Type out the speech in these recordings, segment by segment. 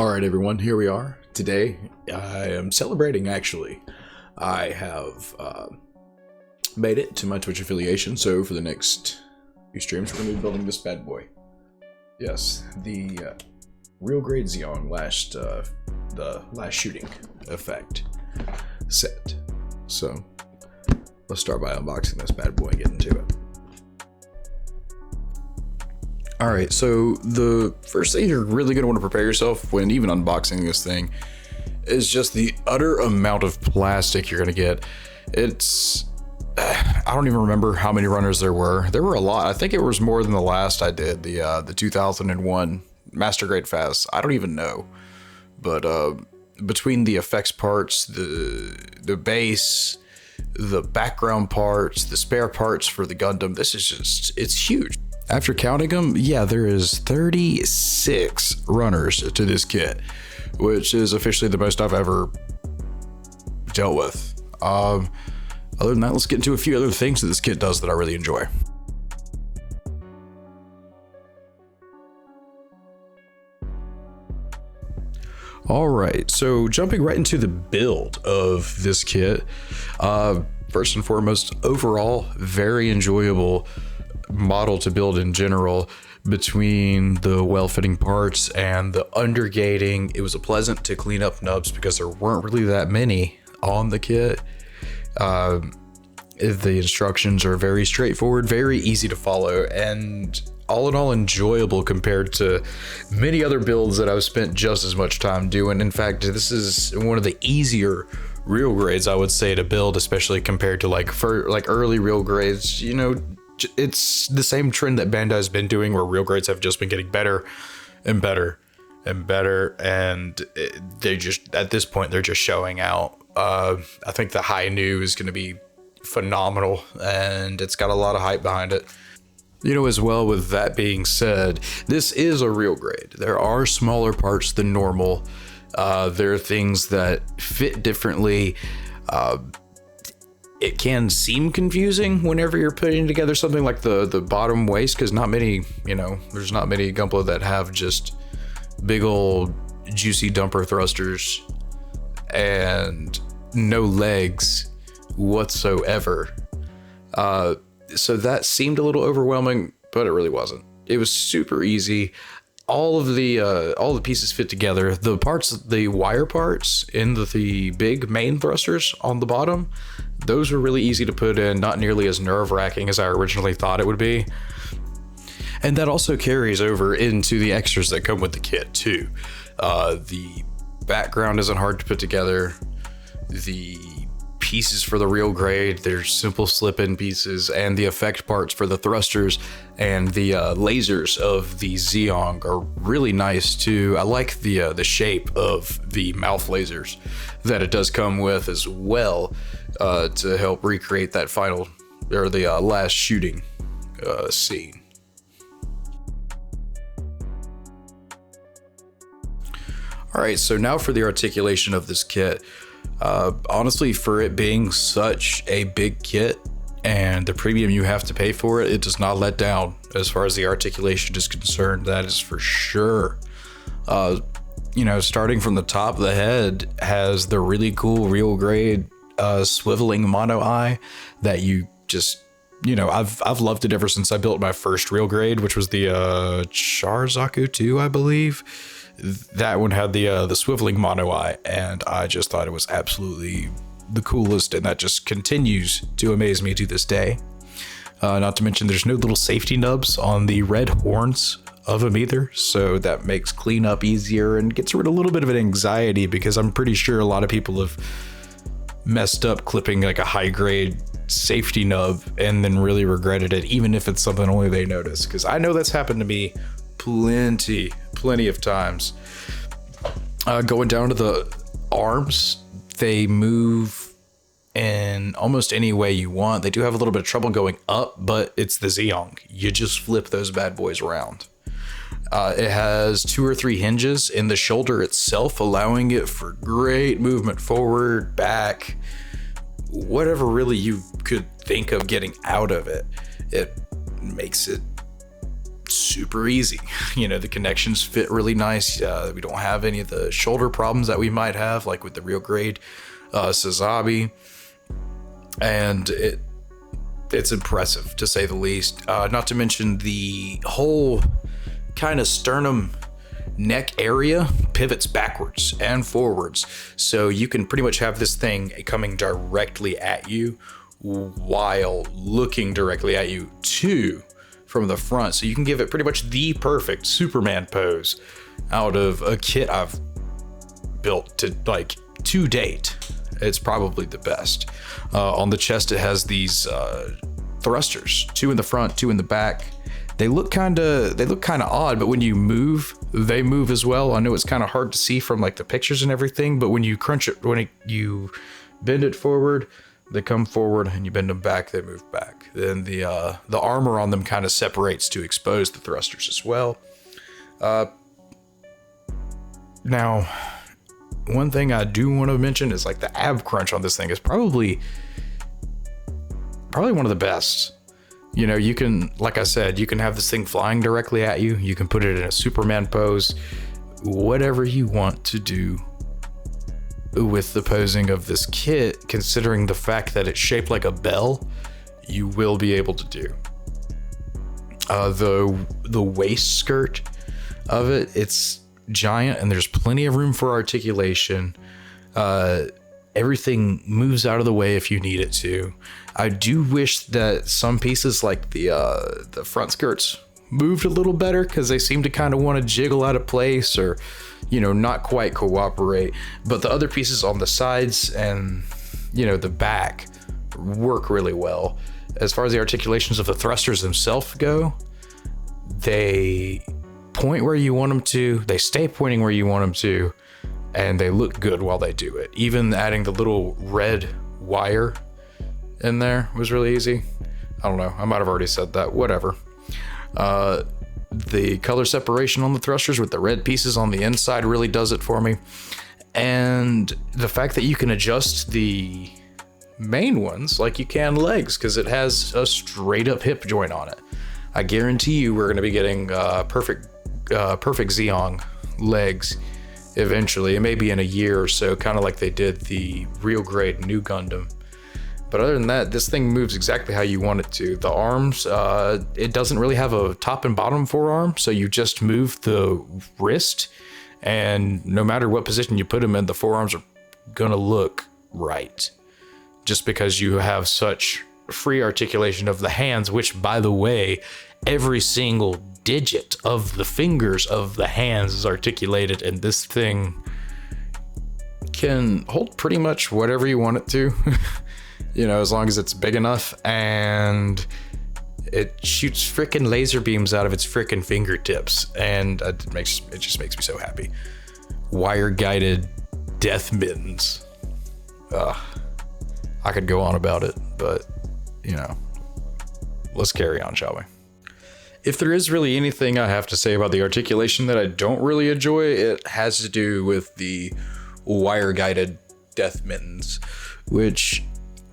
Alright everyone, here we are. Today, I am celebrating actually. I have made it to my Twitch affiliation, so for the next few streams we're going to be building this bad boy. Yes, the RG ZEONG the last shooting effect set. So, let's start by unboxing this bad boy and get into it. Alright, so the first thing you're really going to want to prepare yourself when even unboxing this thing is just the utter amount of plastic you're going to get. It's, I don't even remember how many runners there were. There were a lot. I think it was more than the last I did, the 2001 Master Grade Fast. I don't even know. But between the effects parts, the base, the background parts, the spare parts for the Gundam, this is just, it's huge. After counting them, yeah, there is 36 runners to this kit, which is officially the most I've ever dealt with. Other than that, let's get into a few other things that this kit does that I really enjoy. Alright, so jumping right into the build of this kit, first and foremost, overall, very enjoyable model to build in general. Between the well-fitting parts and the undergating, it was a pleasant to clean up nubs because there weren't really that many on the kit. The instructions are very straightforward, very easy to follow, and all in all enjoyable compared to many other builds that I've spent just as much time doing. In fact, this is one of the easier real grades I would say to build, especially compared to like early real grades. You know, it's the same trend that Bandai's been doing, where real grades have just been getting better and better and better, and they just, at this point, they're just showing out. I think the high new is going to be phenomenal, and it's got a lot of hype behind it. You know, as well, with that being said, this is a real grade. There are smaller parts than normal. There are things that fit differently. It can seem confusing whenever you're putting together something like the bottom waist, because not many, you know, there's not many Gunpla that have just big old juicy dumper thrusters and no legs whatsoever. So that seemed a little overwhelming, but it really wasn't. It was super easy. All the pieces fit together. The parts, the wire parts in the big main thrusters on the bottom, those were really easy to put in, not nearly as nerve-wracking as I originally thought it would be. And that also carries over into the extras that come with the kit too. The background isn't hard to put together. The pieces for the real grade, they're simple slip-in pieces, and the effect parts for the thrusters and the lasers of the ZEONG are really nice too. I like the shape of the mouth lasers that it does come with as well, to help recreate that final, or the last shooting scene. Alright, so now for the articulation of this kit. Honestly, for it being such a big kit and the premium you have to pay for it, it does not let down as far as the articulation is concerned. That is for sure. You know, starting from the top, the head has the really cool real grade swiveling mono eye that you just, you know, I've loved it ever since I built my first real grade, which was the Charzaku 2, I believe. That one had the swiveling mono eye, and I just thought it was absolutely the coolest, and that just continues to amaze me to this day. Not to mention there's no little safety nubs on the red horns of them either, so that makes cleanup easier and gets rid of a little bit of an anxiety, because I'm pretty sure a lot of people have messed up clipping like a high grade safety nub and then really regretted it, even if it's something only they notice, because I know that's happened to me plenty of times. Going down to the arms, they move in almost any way you want. They do have a little bit of trouble going up, but it's the ZEONG. You just flip those bad boys around. It has 2 or 3 hinges in the shoulder itself, allowing it for great movement forward, back, whatever really you could think of getting out of it. It makes it super easy. You know, the connections fit really nice. We don't have any of the shoulder problems that we might have, like with the real grade Sazabi. And it's impressive, to say the least. Not to mention the whole kind of sternum neck area pivots backwards and forwards. So you can pretty much have this thing coming directly at you while looking directly at you too from the front. So you can give it pretty much the perfect Superman pose out of a kit I've built to date. It's probably the best. On the chest, it has these thrusters, 2 in the front, 2 in the back. They look kind of odd, but when you move, they move as well. I know it's kind of hard to see from like the pictures and everything, but when you you bend it forward, they come forward, and you bend them back, they move back. Then the armor on them kind of separates to expose the thrusters as well. Now, one thing I do want to mention is like the ab crunch on this thing is probably one of the best. You know, you can, like I said, you can have this thing flying directly at you. You can put it in a Superman pose, whatever you want to do with the posing of this kit, considering the fact that it's shaped like a bell, you will be able to do. The waist skirt of it, it's giant and there's plenty of room for articulation. Everything moves out of the way if you need it to. I do wish that some pieces like the front skirts moved a little better, because they seem to kind of want to jiggle out of place or, you know, not quite cooperate. But the other pieces on the sides and, you know, the back work really well. As far as the articulations of the thrusters themselves go, they point where you want them to, they stay pointing where you want them to, and they look good while they do it. Even adding the little red wire in there was really easy. I don't know, I might have already said that, whatever. The color separation on the thrusters with the red pieces on the inside really does it for me. And the fact that you can adjust the main ones like you can legs, because it has a straight up hip joint on it. I guarantee you we're going to be getting perfect ZEONG legs eventually. It may be in a year or so, kind of like they did the real grade new Gundam. But other than that, this thing moves exactly how you want it to. The arms, it doesn't really have a top and bottom forearm, so you just move the wrist, and no matter what position you put them in, the forearms are gonna look right. Just because you have such free articulation of the hands, which, by the way, every single digit of the fingers of the hands is articulated, and this thing can hold pretty much whatever you want it to. You know, as long as it's big enough, and it shoots frickin' laser beams out of its frickin' fingertips, and it just makes me so happy. Wire guided death mittens. I could go on about it, but you know, let's carry on, shall we? If there is really anything I have to say about the articulation that I don't really enjoy, it has to do with the wire guided death mittens, which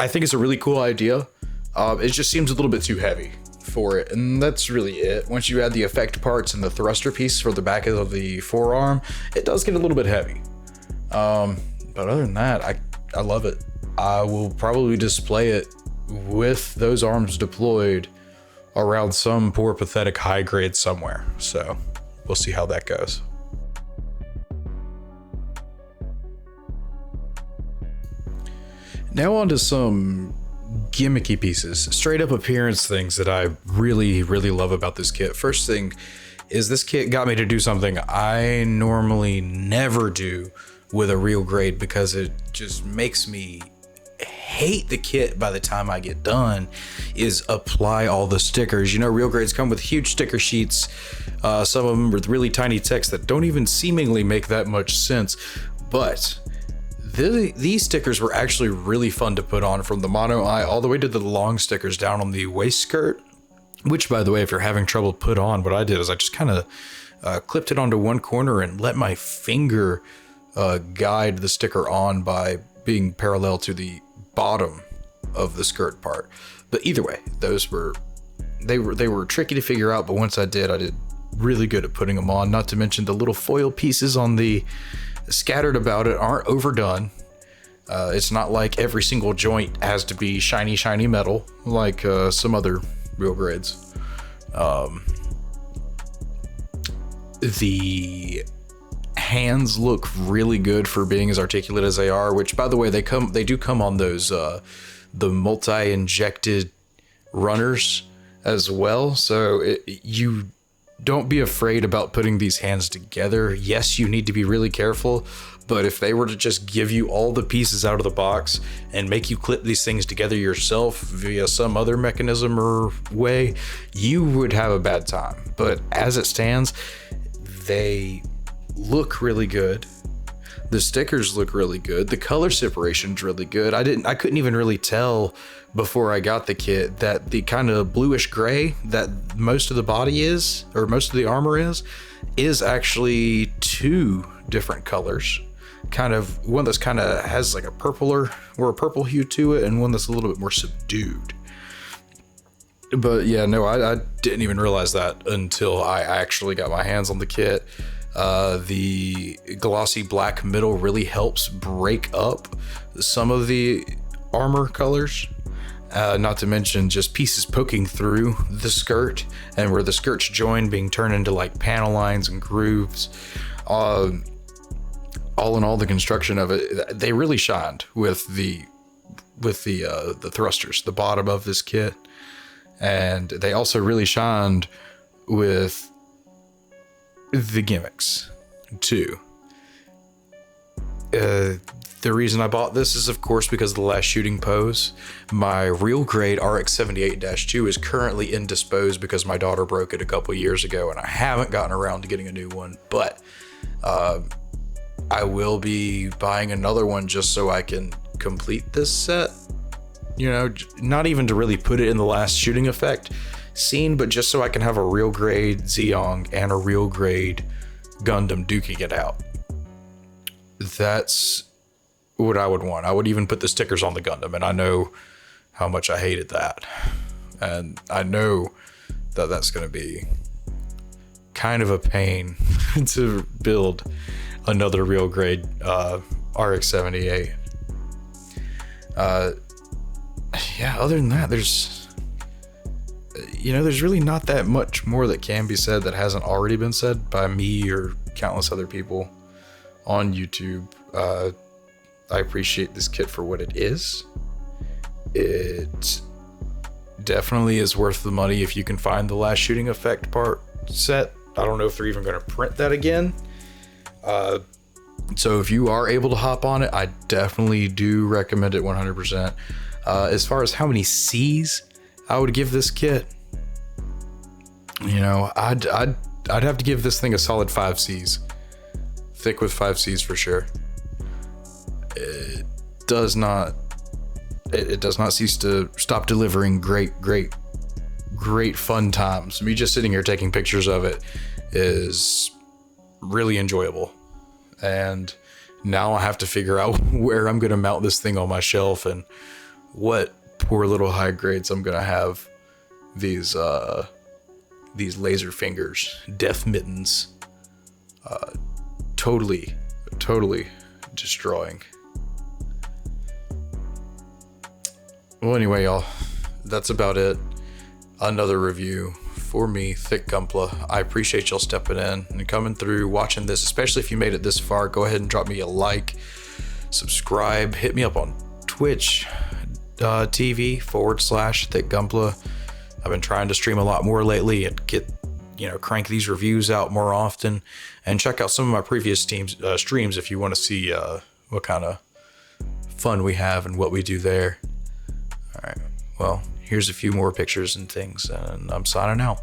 I think is a really cool idea. It just seems a little bit too heavy for it, and that's really it. Once you add the effect parts and the thruster piece for the back of the forearm, it does get a little bit heavy. But other than that, I love it. I will probably display it with those arms deployed around some poor pathetic high grade somewhere. So we'll see how that goes. Now on to some gimmicky pieces, straight up appearance things that I really, really love about this kit. First thing is this kit got me to do something I normally never do with a real grade, because it just makes me hate the kit by the time I get done, is apply all the stickers. You know, real grades come with huge sticker sheets, some of them with really tiny text that don't even seemingly make that much sense, but these stickers were actually really fun to put on, from the mono eye all the way to the long stickers down on the waist skirt, which, by the way, if you're having trouble put on, what I did is I just kind of clipped it onto one corner and let my finger guide the sticker on by being parallel to the bottom of the skirt part. But either way, those were were tricky to figure out, but once I did really good at putting them on. Not to mention the little foil pieces on the scattered about it aren't overdone. It's not like every single joint has to be shiny metal like some other real grades. The hands look really good for being as articulate as they are, which, by the way, they do come on those the multi-injected runners as well. So you don't be afraid about putting these hands together. Yes, you need to be really careful, but if they were to just give you all the pieces out of the box and make you clip these things together yourself via some other mechanism or way, you would have a bad time. But as it stands, they look really good. The stickers look really good. The color separation's really good. I couldn't even really tell before I got the kit that the kind of bluish gray that most of the body is, or most of the armor is actually two different colors. Kind of one that's kind of has like a purple hue to it, and one that's a little bit more subdued. But yeah, no, I didn't even realize that until I actually got my hands on the kit. The glossy black middle really helps break up some of the armor colors. Not to mention just pieces poking through the skirt, and where the skirt's joined being turned into like panel lines and grooves. All in all, the construction of it, they really shined with the thrusters, the bottom of this kit. And they also really shined with the gimmicks too. The reason I bought this is, of course, because of the last shooting pose. My real grade RX 78-2 is currently indisposed because my daughter broke it a couple years ago, and I haven't gotten around to getting a new one. But I will be buying another one just so I can complete this set. You know, not even to really put it in the last shooting effect scene, but just so I can have a real grade Zeong and a real grade Gundam duking it out. That's what I would want. I would even put the stickers on the Gundam, and I know how much I hated that. And I know that that's going to be kind of a pain to build another real grade RX 78. Yeah, other than that, there's really not that much more that can be said that hasn't already been said by me or countless other people on YouTube. I appreciate this kit for what it is. It definitely is worth the money if you can find the last shooting effect part set. I don't know if they're even going to print that again. So if you are able to hop on it, I definitely do recommend it 100%. As far as how many C's I would give this kit, I'd have to give this thing a solid 5 C's. Thick with 5 C's for sure. It does not cease to stop delivering great fun times. Me just sitting here taking pictures of it is really enjoyable. And now I have to figure out where I'm going to mount this thing on my shelf and what poor little high grades I'm going to have these laser fingers, death mittens, totally destroying. Well, anyway, y'all, that's about it. Another review for me, Thick Gunpla. I appreciate y'all stepping in and coming through, watching this, especially if you made it this far. Go ahead and drop me a like, subscribe, hit me up on Twitch TV/Thick Gunpla. I've been trying to stream a lot more lately and get, crank these reviews out more often, and check out some of my previous streams if you want to see what kind of fun we have and what we do there. All right, well, here's a few more pictures and things, and I'm signing out.